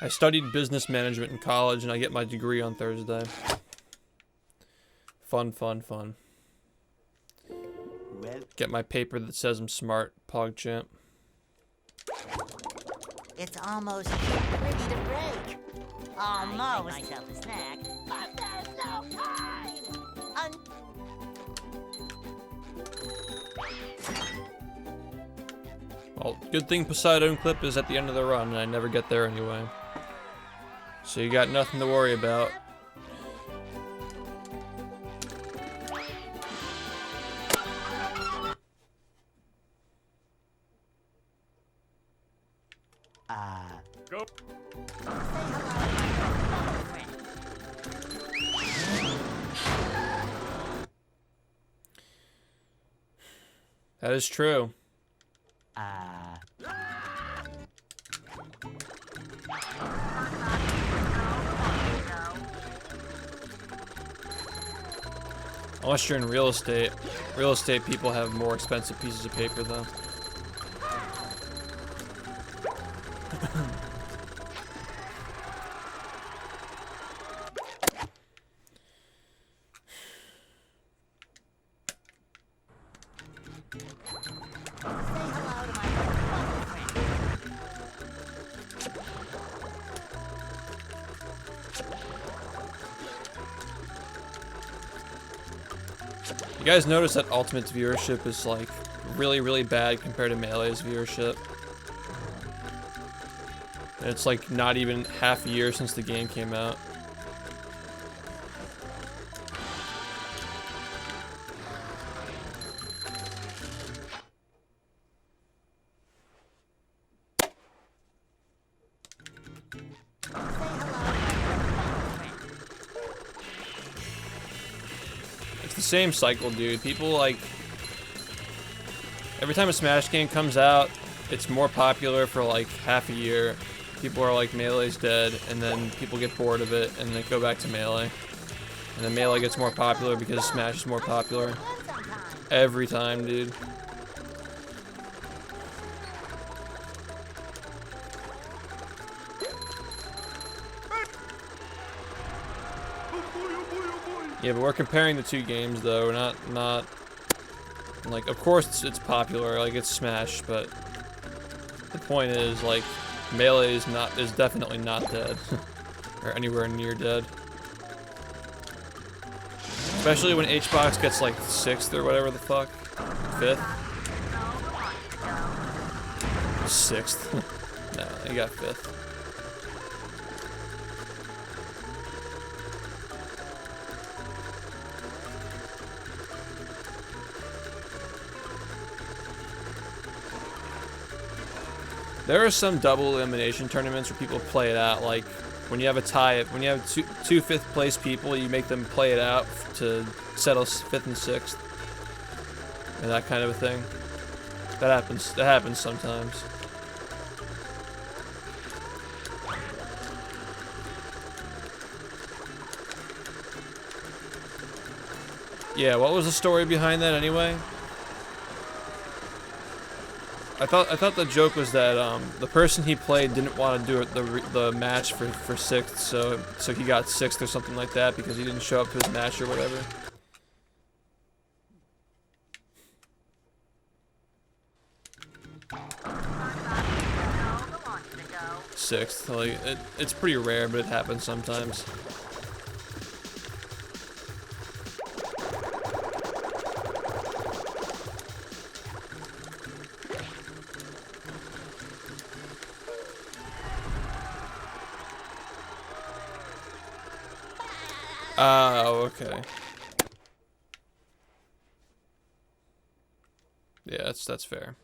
I studied business management in college, and I get my degree on Thursday. Fun, fun, fun. Get my paper that says I'm smart, PogChamp. It's almost ready to break. Almost. I make myself a snack, but there's no time. Well, good thing Poseidon Clip is at the end of the run, and I never get there anyway. So you got nothing to worry about. Go. That is true. Unless you're in real estate. Real estate people have more expensive pieces of paper though. You guys notice that Ultimate's viewership is like really, really bad compared to Melee's viewership. And it's like not even half a year since the game came out. Same cycle, dude. People like every time a Smash game comes out, it's more popular for like half a year. People are like, Melee's dead, and then people get bored of it and they go back to Melee. And then Melee gets more popular because Smash is more popular. Every time, dude. Yeah, but we're comparing the two games though, not like, of course it's popular, like it's Smash, but the point is like Melee is definitely not dead or anywhere near dead. Especially when HBox gets like 6th or whatever the fuck, 5th, 6th. No, he got 5th. There are some double elimination tournaments where people play it out, like when you have a tie, when you have two 5th place people, you make them play it out to settle 5th and 6th, and that kind of a thing. That happens sometimes. Yeah, what was the story behind that anyway? I thought the joke was that the person he played didn't want to do it the match for 6th, so he got 6th or something like that because he didn't show up to his match or whatever. Sixth, like it's pretty rare, but it happens sometimes. Oh, okay. Yeah, that's fair.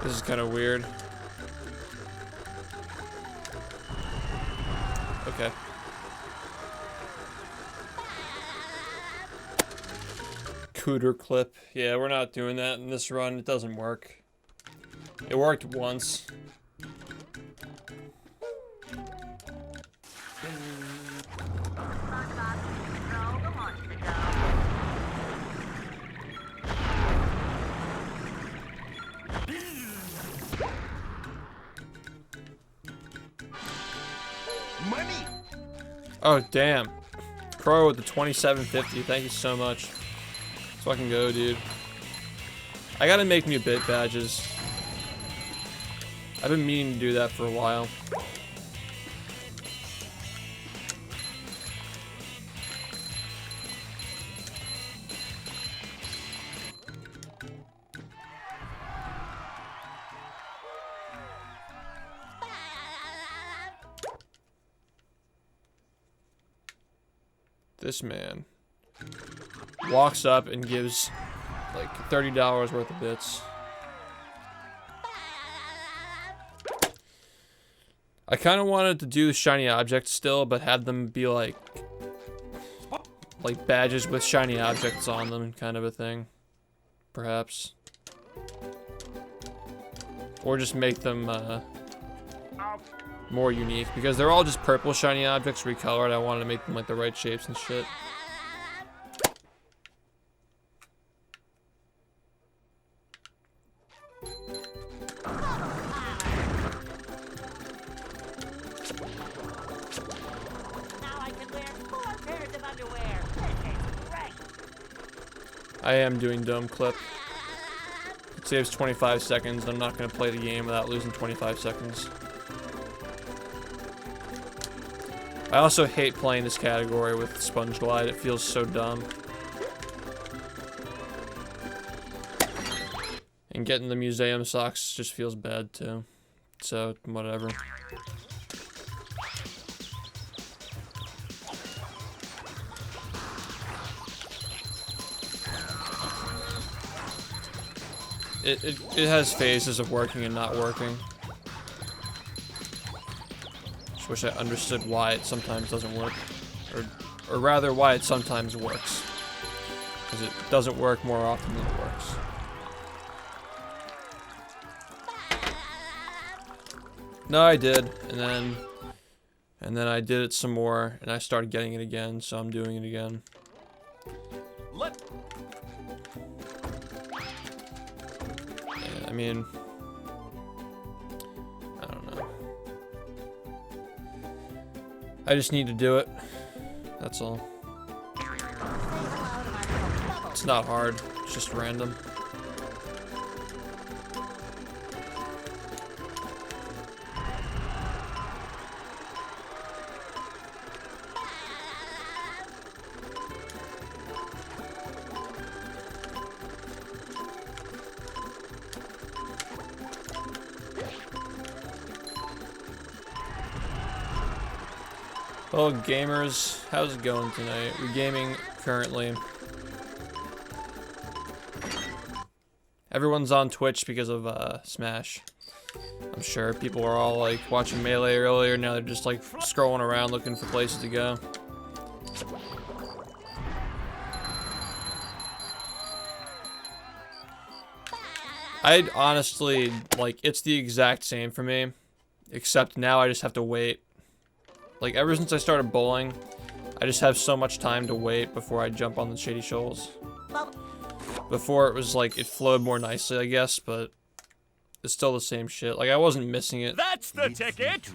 This is kind of weird. Okay. cooter clip. Yeah, we're not doing that in this run. It doesn't work. It worked once. Money. Oh, damn. Crow with the 2750. Thank you so much. Let's fucking go, dude. I gotta make new bit badges. I've been meaning to do that for a while. This man walks up and gives like $30 worth of bits. I kind of wanted to do the shiny objects still, but have them be like badges with shiny objects on them, kind of a thing, perhaps, or just make them more unique, because they're all just purple shiny objects recolored. I wanted to make them like the right shapes and shit. I am doing dome clip. It saves 25 seconds. I'm not going to play the game without losing 25 seconds. I also hate playing this category with Sponge Glide. It feels so dumb. And getting the museum socks just feels bad too. So, whatever. It has phases of working and not working. Just wish I understood why it sometimes doesn't work. Or rather, why it sometimes works. Because it doesn't work more often than it works. No, I did, and then I did it some more, and I started getting it again, so I'm doing it again. I mean, I don't know. I just need to do it. That's all. It's not hard. It's just random. Hello gamers, how's it going tonight? We're gaming currently. Everyone's on Twitch because of Smash. I'm sure people are all like watching Melee earlier, now they're just like scrolling around looking for places to go. I'd honestly, like, it's the exact same for me, except now I just have to wait. Like, ever since I started bowling, I just have so much time to wait before I jump on the Shady Shoals. Before, it was like, it flowed more nicely, I guess, but it's still the same shit. Like, I wasn't missing it. That's the ticket!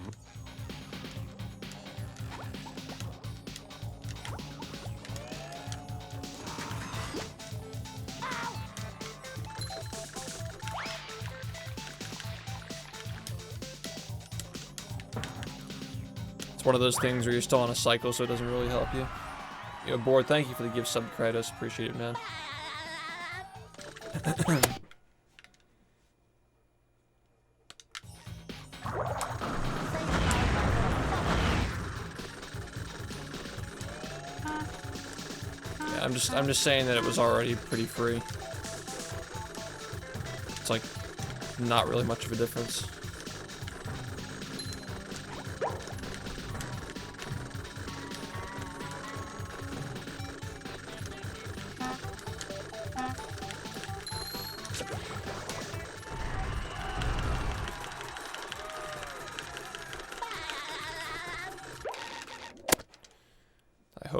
It's one of those things where you're still on a cycle, so it doesn't really help you. Yo, Board, thank you for the gift sub, Kratos. Appreciate it, man. Yeah, I'm just saying that it was already pretty free. It's like not really much of a difference.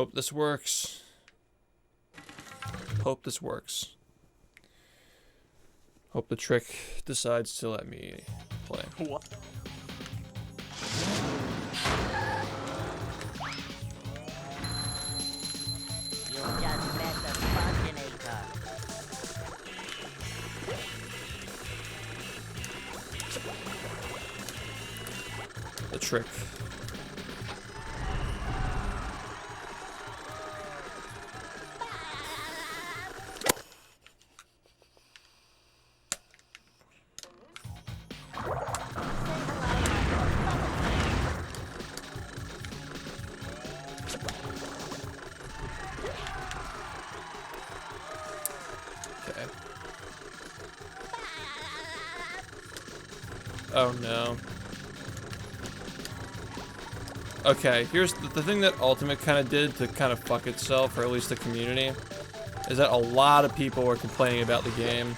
Hope this works. Hope this works. Hope the trick decides to let me play. What? You just met the Sponginator. The trick. Okay. Oh no. Okay, here's the thing that Ultimate kind of did to kind of fuck itself, or at least the community, is that a lot of people were complaining about the game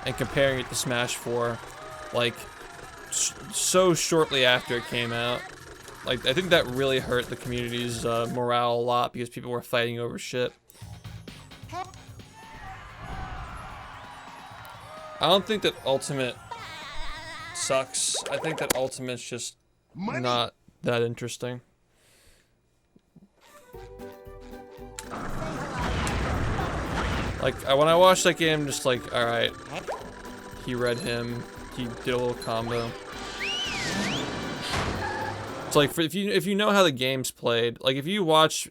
and comparing it to Smash 4, like, so shortly after it came out. Like, I think that really hurt the community's morale a lot because people were fighting over shit. I don't think that Ultimate sucks. I think that Ultimate's just not that interesting. Like, when I watched that game, I'm just like, alright. He read him. He did a little combo. It's like, if you know how the game's played, like, if you watch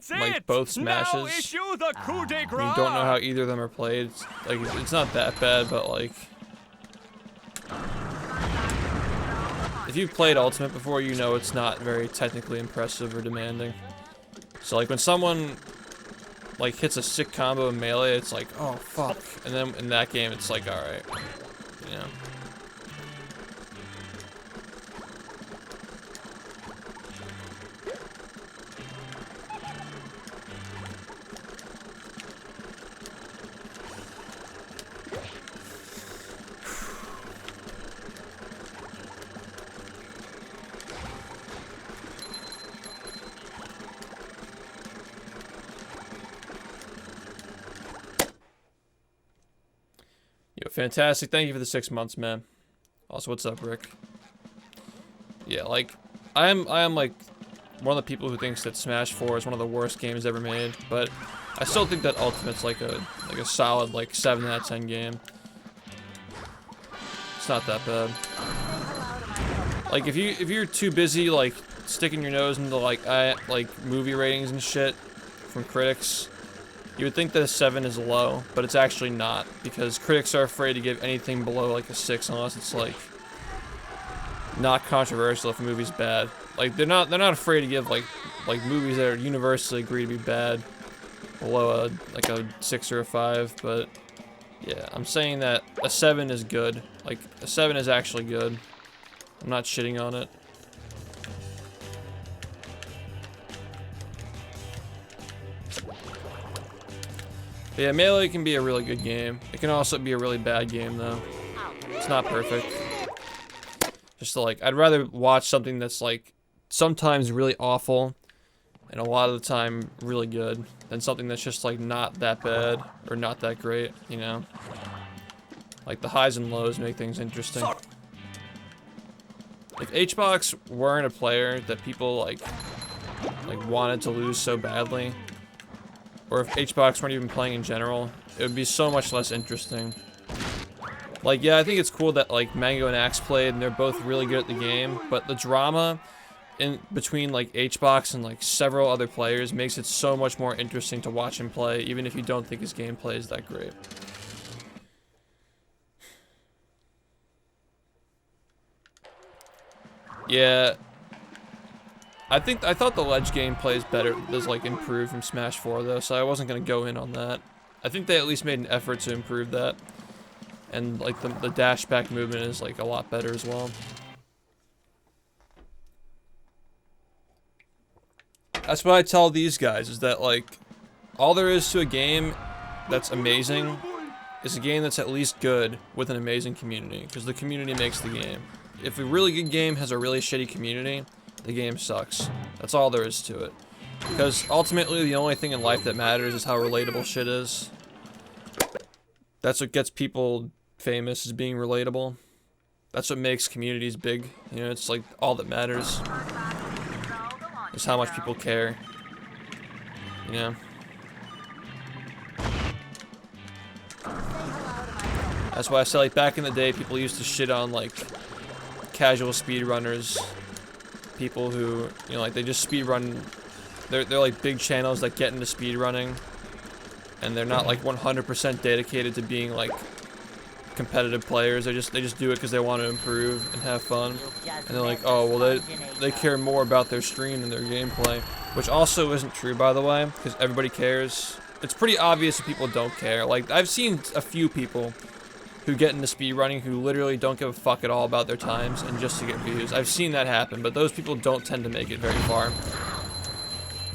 like both Smashes, Issue the coup de and you don't know how either of them are played, like, it's not that bad, but like, if you've played Ultimate before, you know it's not very technically impressive or demanding. So like when someone like hits a sick combo in Melee, it's like, oh fuck, and then in that game it's like, alright, you know. Yo, fantastic. Thank you for the 6 months, man. Also, what's up, Rick? Yeah, like, I am like one of the people who thinks that Smash 4 is one of the worst games ever made, but I still think that Ultimate's like a solid like 7 out of 10 game. It's not that bad. Like if you're too busy like sticking your nose into like movie ratings and shit from critics, you would think that a 7 is low, but it's actually not, because critics are afraid to give anything below like a 6 unless it's like not controversial if a movie's bad. Like they're not afraid to give like movies that are universally agreed to be bad below a 6 or a 5, but yeah, I'm saying that a 7 is good. Like a 7 is actually good. I'm not shitting on it. But yeah, Melee can be a really good game. It can also be a really bad game, though. It's not perfect. Just like, I'd rather watch something that's like sometimes really awful and a lot of the time really good than something that's just like not that bad or not that great, you know? Like the highs and lows make things interesting. If HBox weren't a player that people like wanted to lose so badly, or if HBox weren't even playing in general, it would be so much less interesting. Like, yeah, I think it's cool that like Mango and Axe played and they're both really good at the game, but the drama in between like HBox and like several other players makes it so much more interesting to watch him play, even if you don't think his gameplay is that great. Yeah, I thought the ledge gameplay is better, does like improve from Smash 4 though, so I wasn't gonna go in on that. I think they at least made an effort to improve that, and like the dash back movement is like a lot better as well. That's what I tell these guys, is that like all there is to a game that's amazing is a game that's at least good with an amazing community, because the community makes the game. If a really good game has a really shitty community, the game sucks. That's all there is to it. Because ultimately, the only thing in life that matters is how relatable shit is. That's what gets people famous, is being relatable. That's what makes communities big. You know, it's like all that matters is how much people care. You know? That's why I say, like, back in the day, people used to shit on, like, casual speedrunners. People who, you know, like, they just speedrun. They're like big channels that get into speedrunning. And they're not, like, 100% dedicated to being, like, competitive players. They just do it because they want to improve and have fun. And they're like, oh, well, they care more about their stream than their gameplay. Which also isn't true, by the way, because everybody cares. It's pretty obvious that people don't care. Like, I've seen a few people who get into speedrunning who literally don't give a fuck at all about their times and just to get views. I've seen that happen, but those people don't tend to make it very far.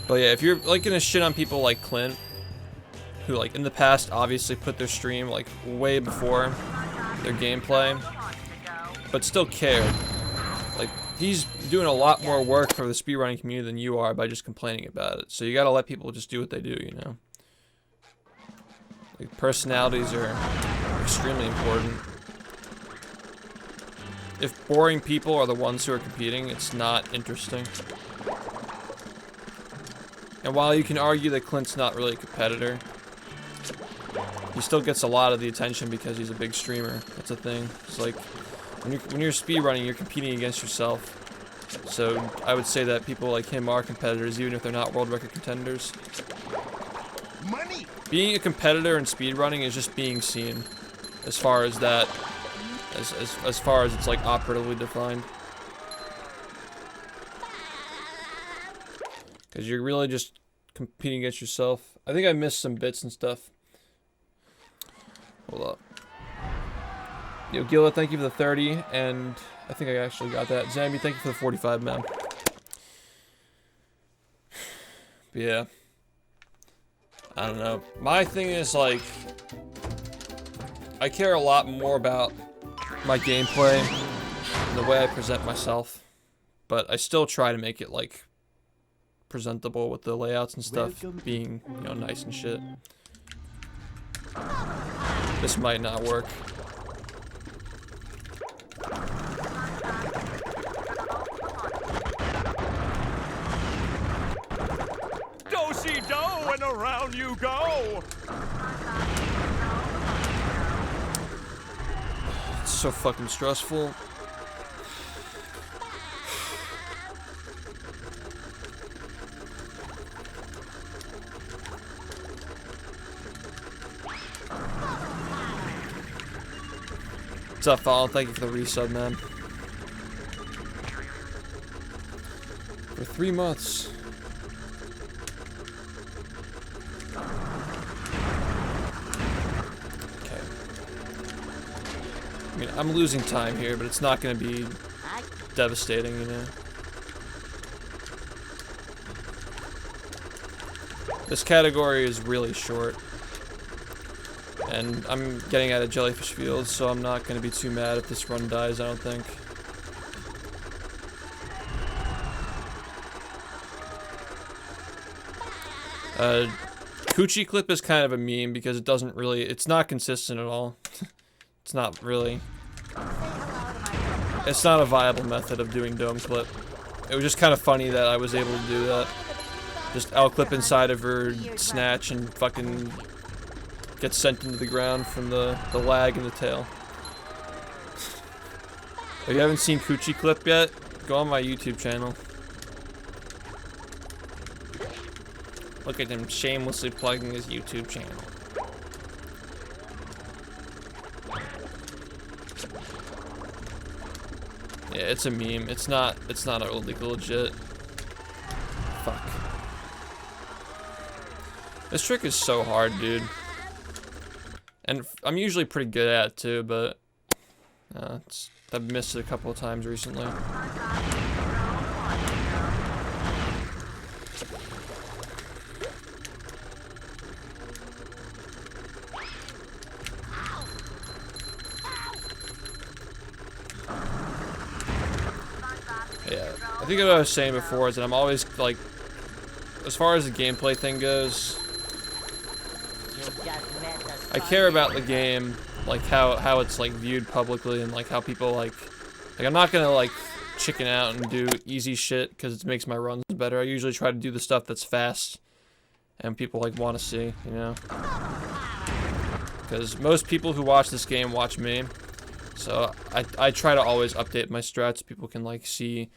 But yeah, if you're like gonna shit on people like Clint, who like in the past obviously put their stream like way before their gameplay, but still cared. Like, he's doing a lot more work for the speedrunning community than you are by just complaining about it. So you gotta let people just do what they do, you know? Like, personalities are extremely important. If boring people are the ones who are competing, it's not interesting. And while you can argue that Clint's not really a competitor, he still gets a lot of the attention because he's a big streamer. That's a thing. It's like, when you're speedrunning, you're competing against yourself. So I would say that people like him are competitors, even if they're not world record contenders. Money. Being a competitor in speedrunning is just being seen, as far as that, as far as it's like operatively defined. Because you're really just competing against yourself. I think I missed some bits and stuff. Hold up. Yo, Gilla, thank you for the 30, and I think I actually got that. Zambi, thank you for the 45, man. But yeah. I don't know. My thing is, like, I care a lot more about my gameplay and the way I present myself. But I still try to make it, like, presentable with the layouts and stuff being, you know, nice and shit. This might not work. Do-si-do and around you go. It's so fucking stressful. What's up, Fall? Thank you for the resub, man. For 3 months. Okay. I mean, I'm losing time here, but it's not going to be devastating, you know? This category is really short. And I'm getting out of Jellyfish Fields, so I'm not going to be too mad if this run dies, I don't think. Coochie Clip is kind of a meme because it doesn't really, it's not consistent at all. It's not really. It's not a viable method of doing Dome Clip. It was just kind of funny that I was able to do that. Just L clip inside of her snatch and fucking get sent into the ground from the lag in the tail. If you haven't seen Coochie Clip yet, go on my YouTube channel. Look at him shamelessly plugging his YouTube channel. Yeah, it's a meme. It's not a legit. Fuck. This trick is so hard, dude. And I'm usually pretty good at it too, but I've missed it a couple of times recently. Yeah, I think what I was saying before is that I'm always like as far as the gameplay thing goes, You just met the I care about the game, like how it's like viewed publicly and like how people like I'm not gonna like chicken out and do easy shit because it makes my runs better. I usually try to do the stuff that's fast and people like want to see, you know, because most people who watch this game watch me, so I try to always update my strats so people can like see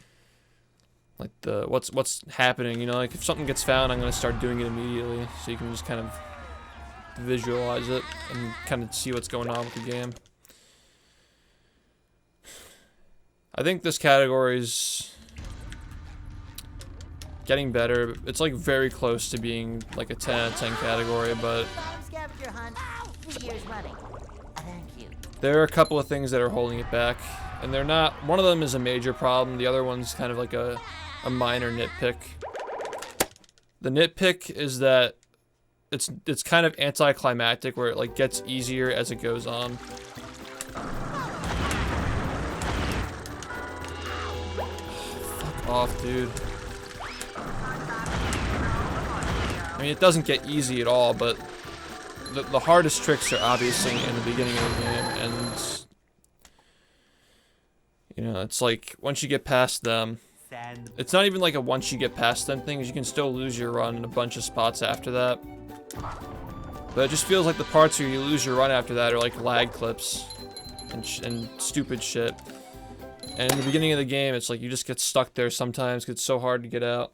like the what's happening, you know, like if something gets found I'm gonna start doing it immediately so you can just kind of visualize it and kind of see what's going on with the game. I think this category is getting better. It's like very close to being like a 10 out of 10 category, but Bottom scavenger hunt. 2 years running. Thank you. there are a couple of things that are holding it back, and they're not. One of them is a major problem. The other one's kind of like a minor nitpick. The nitpick is that it's kind of anticlimactic, where it like gets easier as it goes on. Fuck off, dude. I mean, it doesn't get easy at all, but the hardest tricks are obviously in the beginning of the game, and you know, it's like once you get past them, it's not even like a once you get past them thing, 'cause you can still lose your run in a bunch of spots after that. But it just feels like the parts where you lose your run after that are like lag clips and stupid shit. And in the beginning of the game, it's like you just get stuck there sometimes 'cause it's so hard to get out.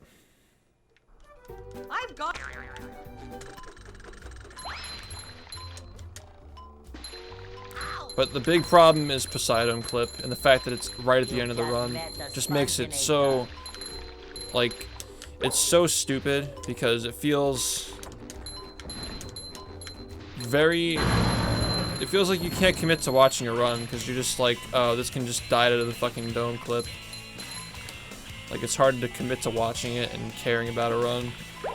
I've got. But the big problem is Poseidon Clip, and the fact that it's right at the end of the run just makes it so, like, it's so stupid because it feels it feels like you can't commit to watching a run because you're just like, oh, this can just die to the fucking dome clip. Like, it's hard to commit to watching it and caring about a run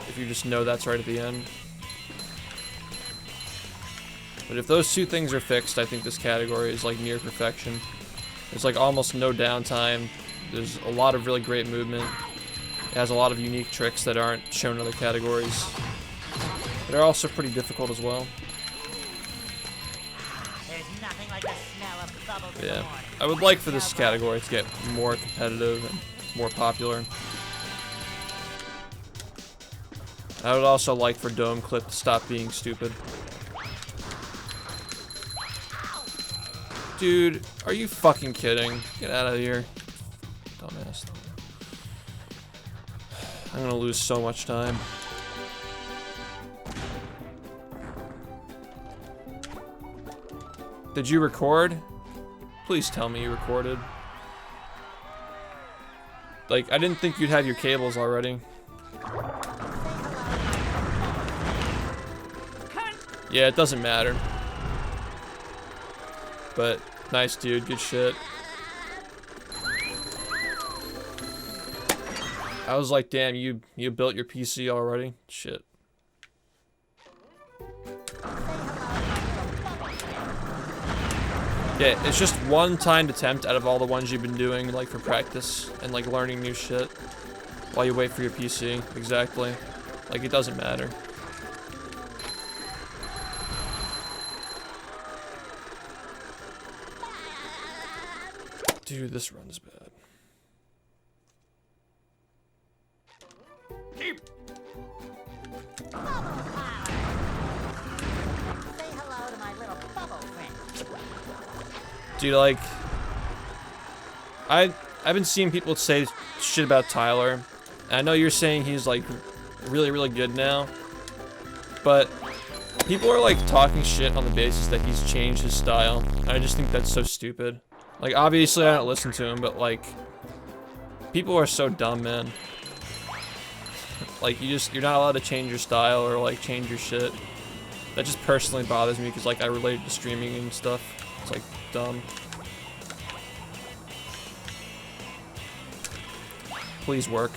if you just know that's right at the end. But if those two things are fixed, I think this category is like near perfection. There's like almost no downtime. There's a lot of really great movement. It has a lot of unique tricks that aren't shown in other categories. They're also pretty difficult as well. There's nothing like the smell of bubbles in the Yeah, morning. I would like for this category to get more competitive and more popular. I would also like for Dome Clip to stop being stupid. Dude, are you fucking kidding? Get out of here. Dumbass. I'm gonna lose so much time. Did you record? Please tell me you recorded. Like, I didn't think you'd have your cables already. Yeah, it doesn't matter. But, nice dude, good shit. I was like, damn, you built your PC already? Shit. Yeah, it's just one timed attempt out of all the ones you've been doing, like, for practice and, like, learning new shit while you wait for your PC. Exactly. Like, it doesn't matter. Dude, this run is bad. Keep. Say hello to my little bubble friend. Dude, like, I've been seeing people say shit about Tyler. And I know you're saying he's, like, really, really good now. But people are, like, talking shit on the basis that he's changed his style. And I just think that's so stupid. Like, obviously I don't listen to him, but, like, people are so dumb, man. Like, you're not allowed to change your style or, like, change your shit. That just personally bothers me because, like, I relate to streaming and stuff. It's, like, dumb. Please work.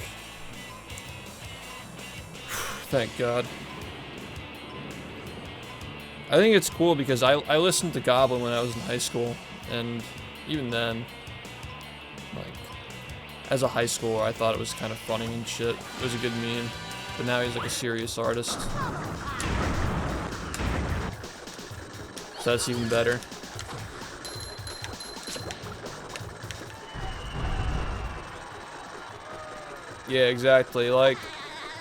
Thank God. I think it's cool because I listened to Goblin when I was in high school, and even then, like, as a high schooler, I thought it was kind of funny and shit. It was a good meme. but now he's like a serious artist. So that's even better. Yeah, exactly. Like,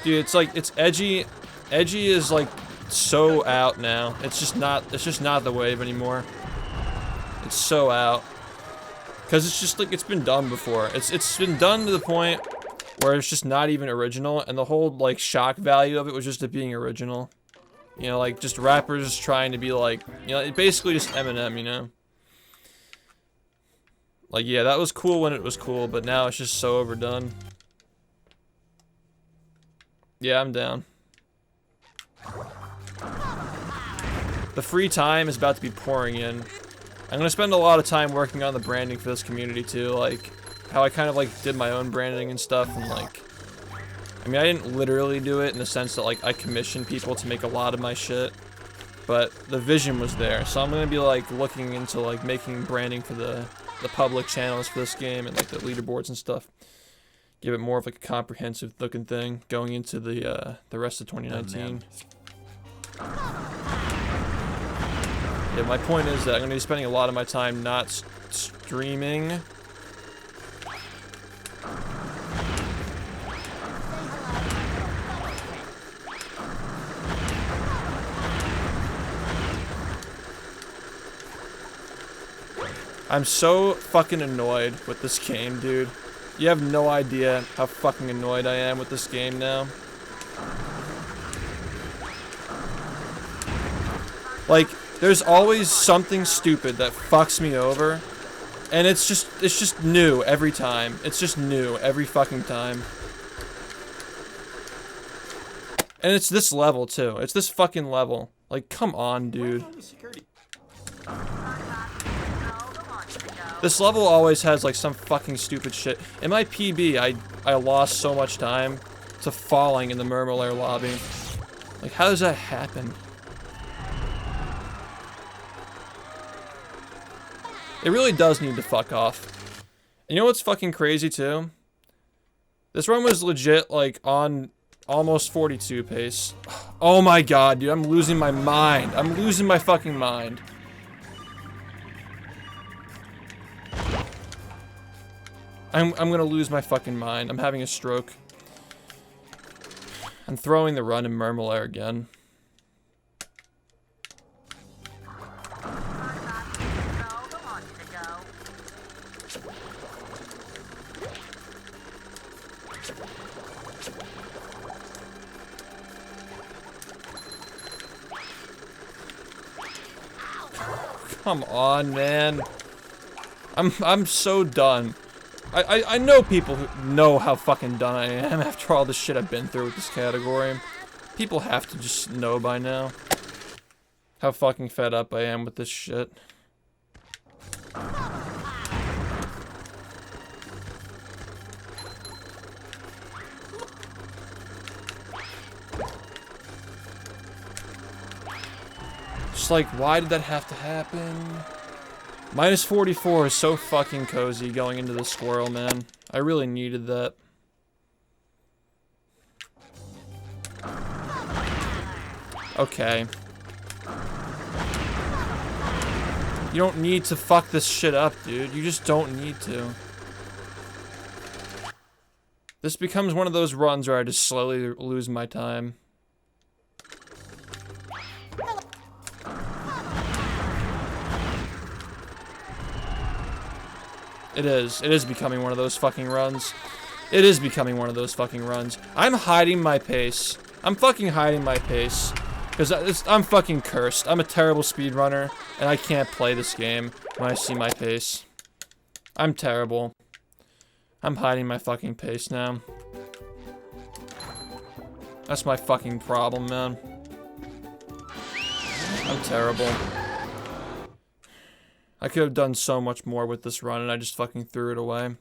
dude, it's like, it's edgy. Edgy is like so out now. It's just not the wave anymore. It's so out. Cause it's just like, it's been done before. It's been done to the point where it's just not even original, and the whole like shock value of it was just it being original. You know, like just rappers trying to be like, you know, basically just Eminem, you know? Like, yeah, that was cool when it was cool, but now it's just so overdone. Yeah, I'm down. The free time is about to be pouring in. I'm gonna spend a lot of time working on the branding for this community too, like how I kind of like did my own branding and stuff, and like, I mean, I didn't literally do it in the sense that like I commissioned people to make a lot of my shit, but the vision was there. So I'm gonna be like looking into like making branding for the public channels for this game and like the leaderboards and stuff. Give it more of like a comprehensive looking thing going into the rest of 2019. Yeah, my point is that I'm gonna be spending a lot of my time not streaming. I'm so fucking annoyed with this game, dude. You have no idea how fucking annoyed I am with this game now. Like, there's always something stupid that fucks me over, and it's just new every time. It's just new every fucking time. And it's this level too. It's this fucking level. Like, come on, dude. This level always has like some fucking stupid shit. In my PB, I lost so much time to falling in the Murmur lobby. Like, how does that happen? It really does need to fuck off. And you know what's fucking crazy too? This run was legit like on almost 42 pace. Oh my god, dude, I'm losing my mind. I'm losing my fucking mind. I'm gonna lose my fucking mind. I'm having a stroke. I'm throwing the run in Murmur again. Come on, man. I'm so done. I know people who know how fucking done I am after all the shit I've been through with this category. People have to just know by now how fucking fed up I am with this shit. Just like, why did that have to happen? Minus 44 is so fucking cozy going into the squirrel, man. I really needed that. Okay. You don't need to fuck this shit up, dude. You just don't need to. This becomes one of those runs where I just slowly lose my time. It is becoming one of those fucking runs. It is becoming one of those fucking runs. I'm hiding my pace. I'm fucking hiding my pace. Because I'm fucking cursed. I'm a terrible speedrunner, and I can't play this game when I see my pace. I'm terrible. I'm hiding my fucking pace now. That's my fucking problem, man. I'm terrible. I could have done so much more with this run, and I just fucking threw it away.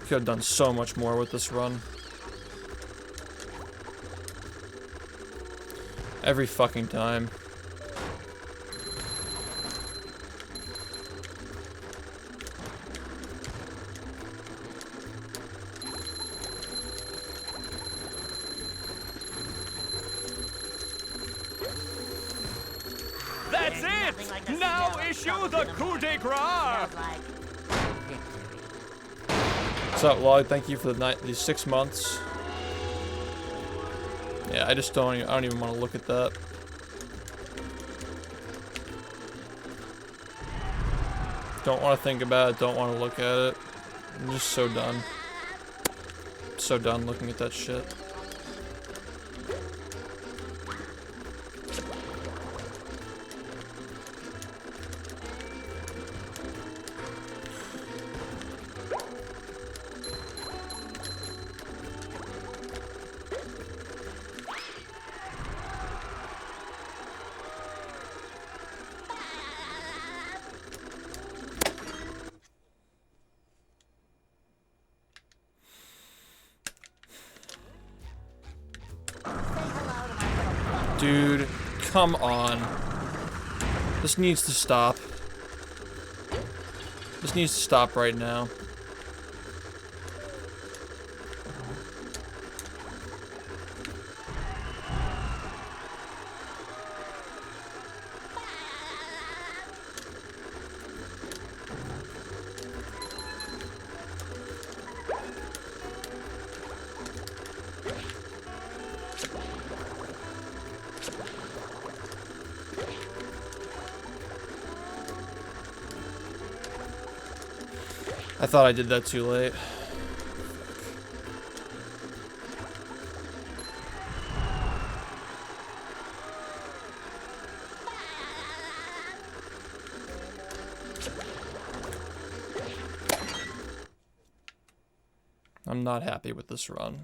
Could have done so much more with this run. Every fucking time. That's Nothing like the it! Now smell of issue salt the in the coup morning. de grace! Smells like victory. What's up, Lloyd? Thank you for these 6 months. Yeah, I just don't even want to look at that. Don't want to think about it, don't want to look at it. I'm just so done. So done looking at that shit. Dude, come on. This needs to stop. This needs to stop right now. I thought I did that too late. I'm not happy with this run.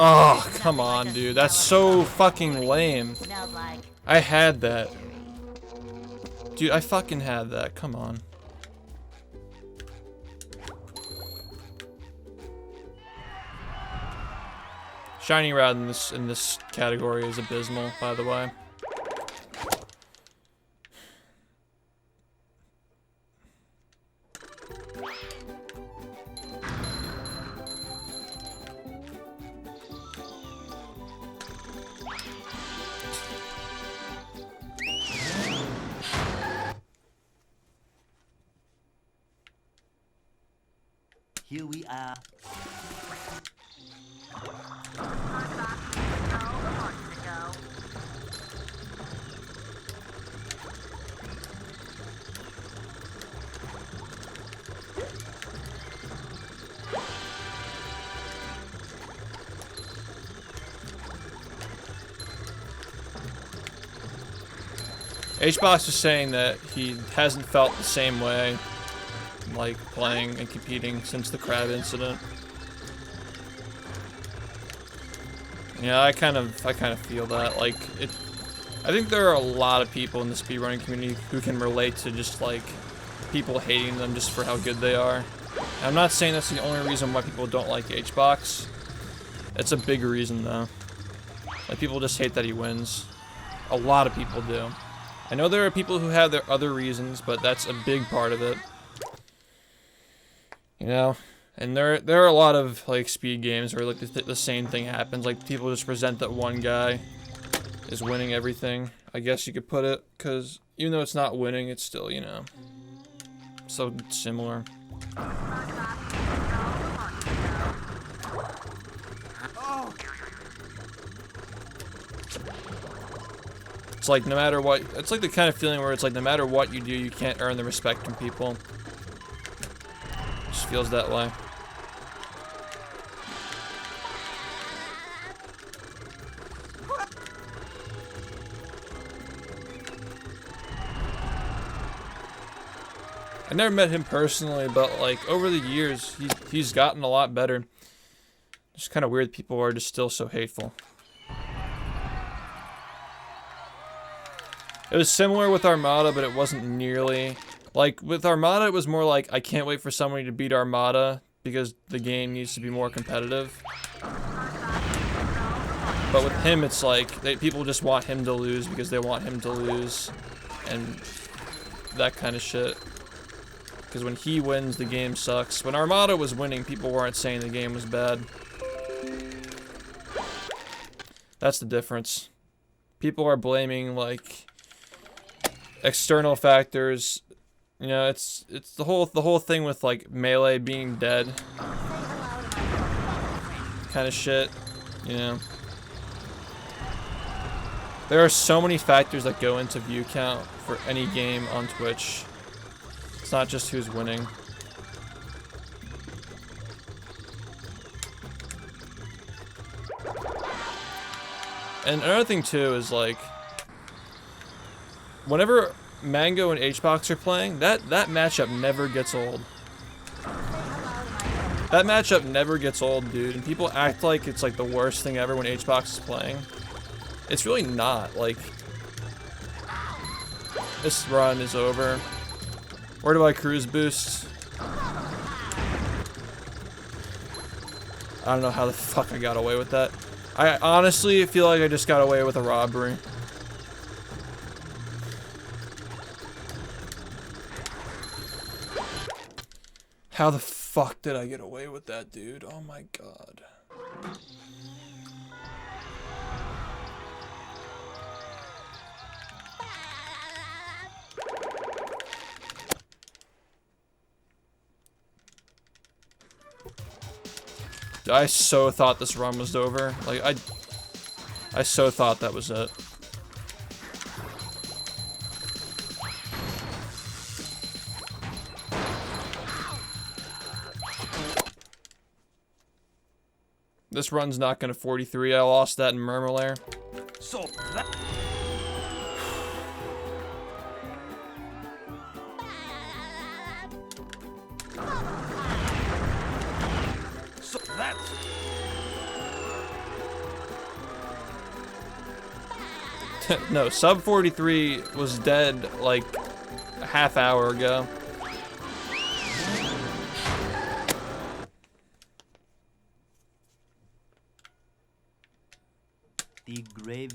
Oh, come on, dude. That's so fucking lame. Smells like I had that. Dude, I fucking had that. Come on. Shiny rod in this category is abysmal, by the way. Here we are. HBox is saying that he hasn't felt the same way like playing and competing since the crab incident. Yeah, I kind of feel that. Like I think there are a lot of people in the speedrunning community who can relate to just like people hating them just for how good they are. And I'm not saying that's the only reason why people don't like HBox. It's a big reason though. Like people just hate that he wins. A lot of people do. I know there are people who have their other reasons, but that's a big part of it. You know, and there are a lot of like speed games where like the same thing happens. Like people just present that one guy is winning everything. I guess you could put it, because even though it's not winning, it's still, you know, so similar. It's like no matter what. It's like the kind of feeling where it's like no matter what you do, you can't earn the respect from people. Just feels that way. I never met him personally, but like over the years, he's gotten a lot better. It's kind of weird people are just still so hateful. It was similar with Armada, but it wasn't nearly. Like, with Armada, it was more like, I can't wait for somebody to beat Armada because the game needs to be more competitive. But with him, it's like, people just want him to lose because they want him to lose. And that kind of shit. Because when he wins, the game sucks. When Armada was winning, people weren't saying the game was bad. That's the difference. People are blaming, like, external factors. You know, it's the whole thing with, like, Melee being dead. Kind of shit, you know. There are so many factors that go into view count for any game on Twitch. It's not just who's winning. And another thing too is like, whenever Mango and HBox are playing, that matchup never gets old. That matchup never gets old, dude. And people act like it's like the worst thing ever when HBox is playing. It's really not. Like, this run is over. Where do I cruise boost? I don't know how the fuck I got away with that. I honestly feel like I just got away with a robbery. How the fuck did I get away with that, dude? Oh my god. I so thought this run was over. Like, I so thought that was it. This run's not gonna 43. I lost that in Murmur. So that. So that's. No, sub 43 was dead like a half hour ago. The grave.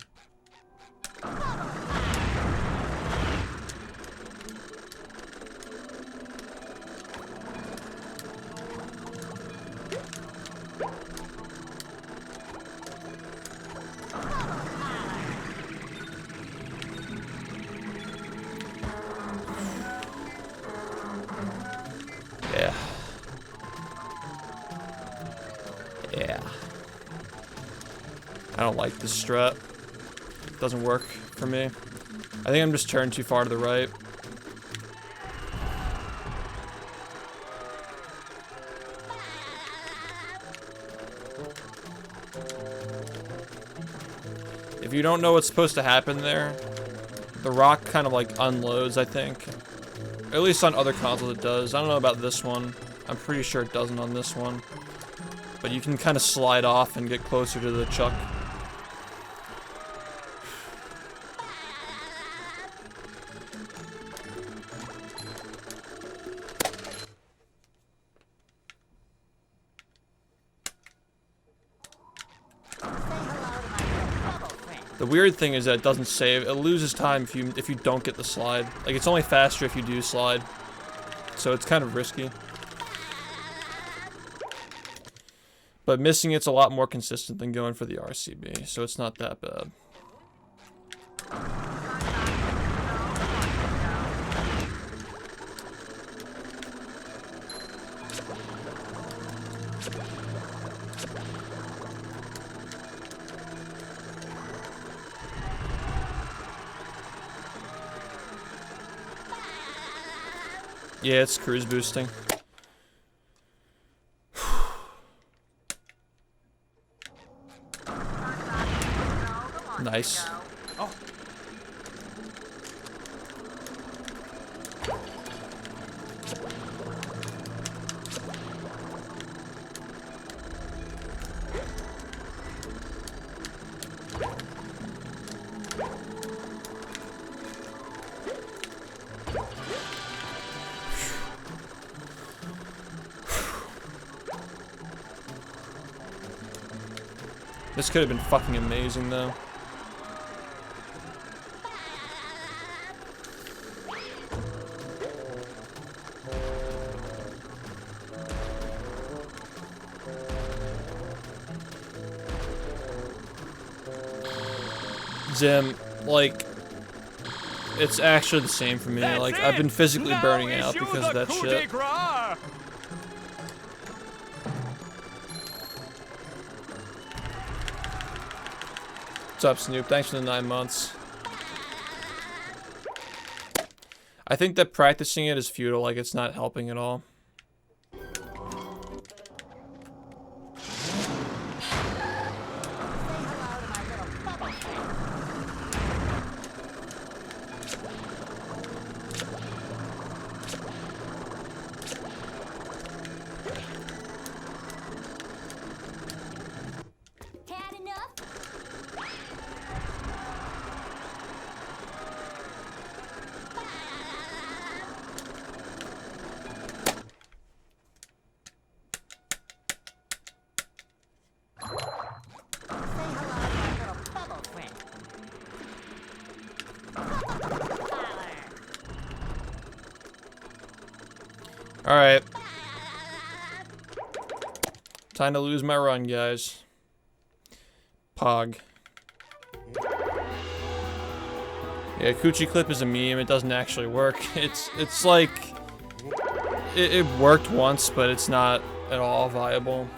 Yeah. Yeah. I don't like this strat. It doesn't work for me. I think I'm just turned too far to the right. If you don't know what's supposed to happen there, the rock kind of like unloads, I think. At least on other consoles it does. I don't know about this one. I'm pretty sure it doesn't on this one. But you can kind of slide off and get closer to the chuck. The weird thing is that it doesn't save. It loses time if you don't get the slide. Like, it's only faster if you do slide. So it's kind of risky. But missing it's a lot more consistent than going for the RCB, so it's not that bad. Yeah, it's cruise boosting. Nice. Oh. This could have been fucking amazing, though. Zim, like, it's actually the same for me. Like, I've been physically burning out because of that shit. What's up, Snoop? Thanks for the 9 months. I think that practicing it is futile, like, it's not helping at all. Alright. Time to lose my run, guys. Pog. Yeah, Coochie Clip is a meme. It doesn't actually work. It's like... It worked once, but it's not at all viable.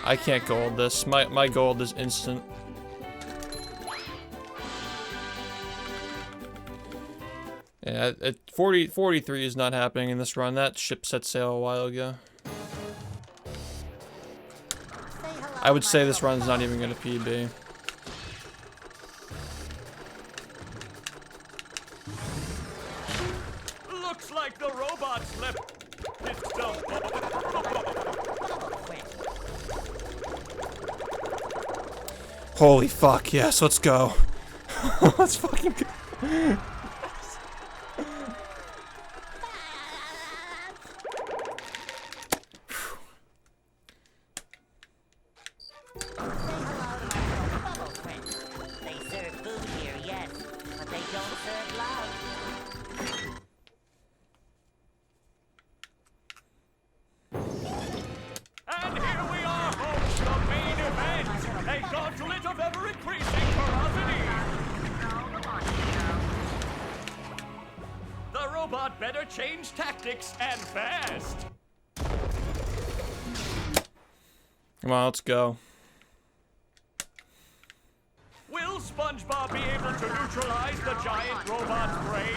I can't gold this. My gold is instant. Yeah, 43 is not happening in this run. That ship set sail a while ago. I would say this run's not even gonna PB. Looks like the robots left itself. Holy fuck, yes, let's go. Let's fucking go. Better change tactics and fast. Come on, let's go. Will SpongeBob be able to neutralize the giant robot's brain?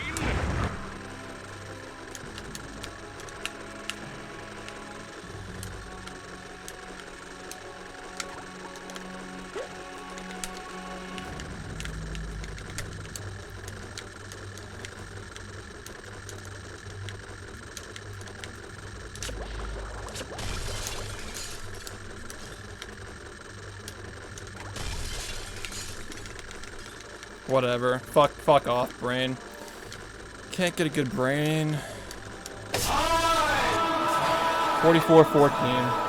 Whatever. Fuck off, brain. Can't get a good brain. 44-14.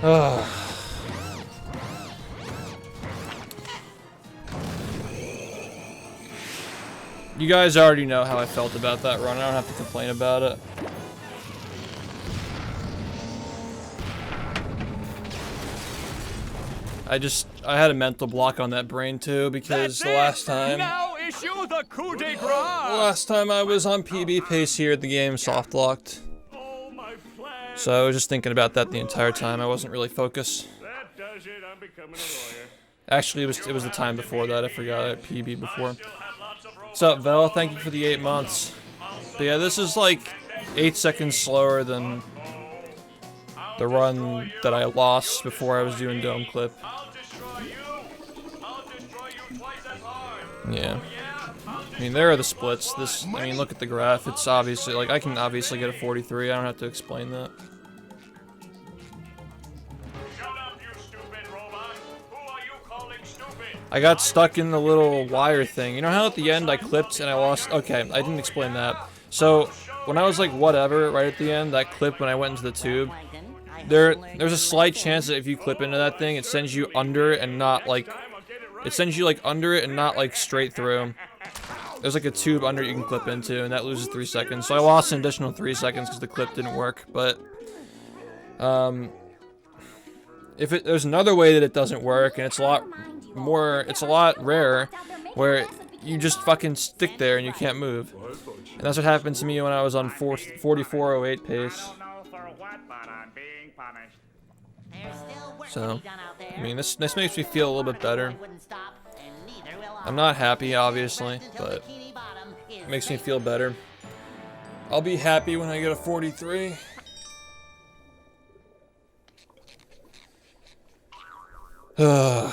Ugh. You guys already know how I felt about that run. I don't have to complain about it. I had a mental block on that brain too because the last time I was on PB pace here, the game soft locked. So I was just thinking about that the entire time. I wasn't really focused. That does it. I'm becoming a lawyer. Actually, it was the time before that. I forgot I had PB before. What's up, Vel? Thank you for the 8 months. But yeah, this is like 8 seconds slower than the run that I lost before I was doing Dome Clip. I'll destroy you. I'll destroy you twice as hard. Yeah. I'll destroy mean, there are the splits. This, I mean, look at the graph. It's obviously, like, I can obviously get a 43. I don't have to explain that. Shut up, you stupid robot. Who are you calling stupid? I got stuck in the little wire thing. You know how at the end I clipped and I lost? Okay, I didn't explain that. So, when I was like, whatever, right at the end, that clip when I went into the tube, there's a slight chance that if you clip into that thing, it sends you under and not like, it sends you like under it and not like straight through. There's like a tube under you can clip into, and that loses 3 seconds. So I lost an additional 3 seconds because the clip didn't work. But there's another way that it doesn't work, and it's a lot rarer, where you just fucking stick there and you can't move. And that's what happened to me when I was on 4408 pace. So, I mean, this makes me feel a little bit better. I'm not happy, obviously, but it makes me feel better. I'll be happy when I get a 43. Yeah.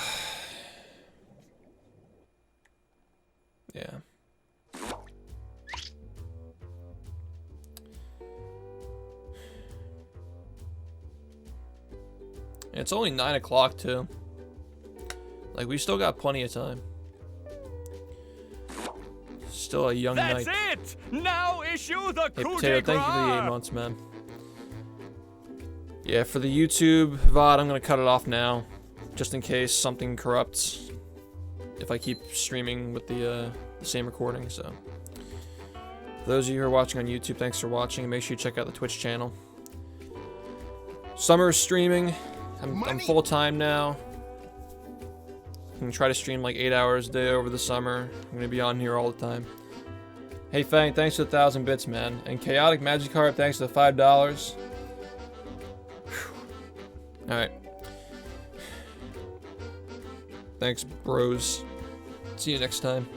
It's only 9 o'clock too. Like, we still got plenty of time. Still a young night. That's it! Now issue the Hey, coup Potato, de thank you for the 8 grace! months, man. Yeah, for the YouTube VOD, I'm gonna cut it off now, just in case something corrupts. If I keep streaming with the same recording, so. For those of you who are watching on YouTube, thanks for watching, and make sure you check out the Twitch channel. Summer streaming. I'm full-time now. I'm gonna try to stream like 8 hours a day over the summer. I'm gonna be on here all the time. Hey Fang, thanks for the 1,000 bits, man. And Chaotic Magikarp, thanks for the $5. Alright. Thanks, bros. See you next time.